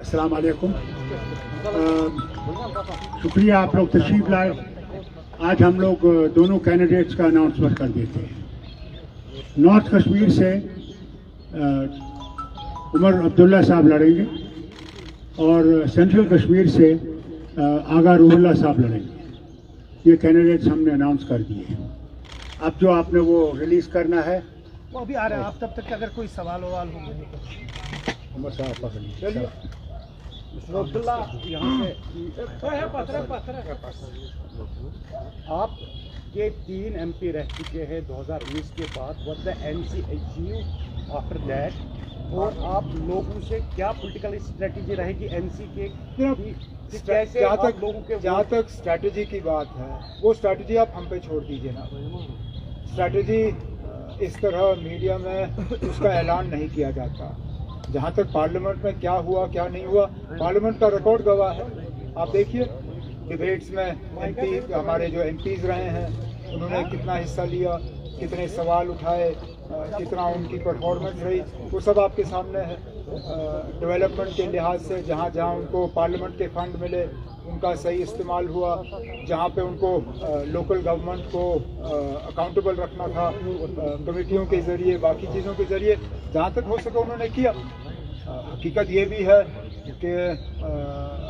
अस्सलाम वालेकुम। शुक्रिया आप लोग तशरीफ लाए। आज हम लोग दोनों कैंडिडेट्स का अनाउंसमेंट कर देते हैं। नॉर्थ कश्मीर से उमर अब्दुल्ला साहब लड़ेंगे और सेंट्रल कश्मीर से आगा रूहुल्लाह साहब लड़ेंगे। ये कैंडिडेट्स हमने अनाउंस कर दिए। अब जो आपने वो रिलीज़ करना है वो अभी आ रहा है। आप तब तक अगर कोई सवाल ववाल हो उमर साहब पकड़िए। चलिए अब्दुल्ला यहाँ आप ये 3 MP रह चुके हैं 2019 के बाद। What the NC achieve after that, और आप लोगों से क्या पॉलिटिकल स्ट्रेटजी रहेगी NC के कैसे जहाँ तक स्ट्रैटेजी की बात है वो स्ट्रैटेजी आप हम पे छोड़ दीजिए ना। स्ट्रैटेजी इस तरह मीडिया में उसका ऐलान नहीं किया जाता। जहाँ तक पार्लियामेंट में क्या हुआ क्या नहीं हुआ, पार्लियामेंट का रिकॉर्ड गवाह है। आप देखिए डिबेट्स में MP हमारे जो MPs रहे हैं उन्होंने कितना हिस्सा लिया, कितने सवाल उठाए, कितना उनकी परफॉर्मेंस रही, वो सब आपके सामने है। डेवलपमेंट के लिहाज से जहाँ जहाँ उनको पार्लियामेंट के फंड मिले उनका सही इस्तेमाल हुआ, जहाँ पे उनको लोकल गवर्नमेंट को अकाउंटेबल रखना था कमेटियों के ज़रिए, बाकी चीज़ों के ज़रिए, जहाँ तक हो सके उन्होंने किया। हकीकत ये भी है कि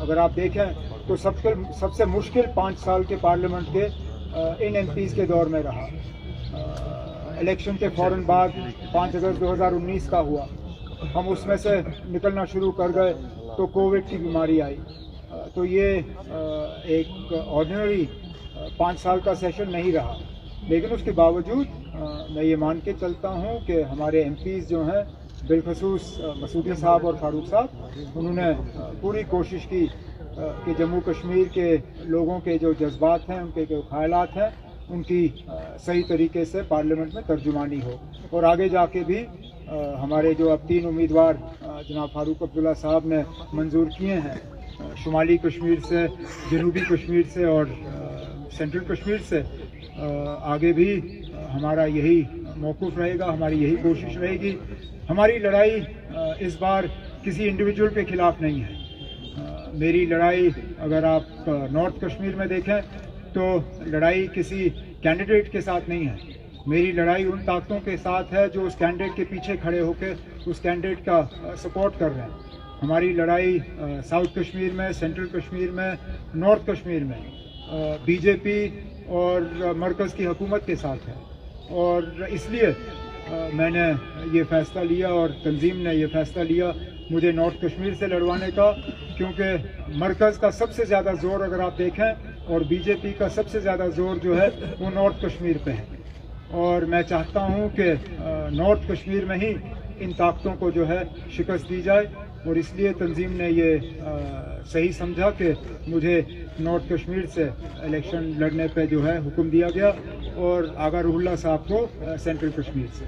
अगर आप देखें तो सबसे मुश्किल 5 साल के पार्लियामेंट के इन MPs के दौर में रहा। इलेक्शन के फ़ौरन बाद 5 अगस्त 2019 का हुआ, हम उसमें से निकलना शुरू कर गए तो कोविड की बीमारी आई। तो ये एक ऑर्डिनरी 5 साल का सेशन नहीं रहा, लेकिन उसके बावजूद मैं ये मान के चलता हूँ कि हमारे MPs जो हैं, बिलखसूस मसूदी साहब और फारूक साहब, उन्होंने पूरी कोशिश की कि जम्मू कश्मीर के लोगों के जो जज्बात हैं, उनके जो ख्यालात हैं, उनकी सही तरीके से पार्लियामेंट में तर्जुमानी हो। और आगे जाके भी हमारे जो अब 3 उम्मीदवार जनाब फारूक अब्दुल्ला साहब ने मंजूर किए हैं, शुमाली कश्मीर से, जनूबी कश्मीर से और सेंट्रल कश्मीर से, आगे भी हमारा यही मौक़िफ़ रहेगा, हमारी यही कोशिश रहेगी। हमारी लड़ाई इस बार किसी इंडिविजुअल के ख़िलाफ़ नहीं है। मेरी लड़ाई अगर आप नॉर्थ कश्मीर में देखें तो लड़ाई किसी कैंडिडेट के साथ नहीं है। मेरी लड़ाई उन ताकतों के साथ है जो उस कैंडिडेट के पीछे खड़े होकर उस कैंडिडेट का सपोर्ट कर रहे हैं। हमारी लड़ाई साउथ कश्मीर में, सेंट्रल कश्मीर में, नॉर्थ कश्मीर में BJP और मरकज़ की हुकूमत के साथ है। और इसलिए मैंने ये फ़ैसला लिया और तंजीम ने ये फ़ैसला लिया मुझे नॉर्थ कश्मीर से लड़वाने का, क्योंकि मरकज़ का सबसे ज़्यादा ज़ोर अगर आप देखें और BJP का सबसे ज़्यादा ज़ोर जो है वो नॉर्थ कश्मीर पे है। और मैं चाहता हूँ कि नॉर्थ कश्मीर में ही इन ताकतों को जो है शिकस्त दी जाए, और इसलिए तंजीम ने ये सही समझा कि मुझे नॉर्थ कश्मीर से इलेक्शन लड़ने पे जो है हुक्म दिया गया और आगा रूहुल्लाह साहब को सेंट्रल कश्मीर से।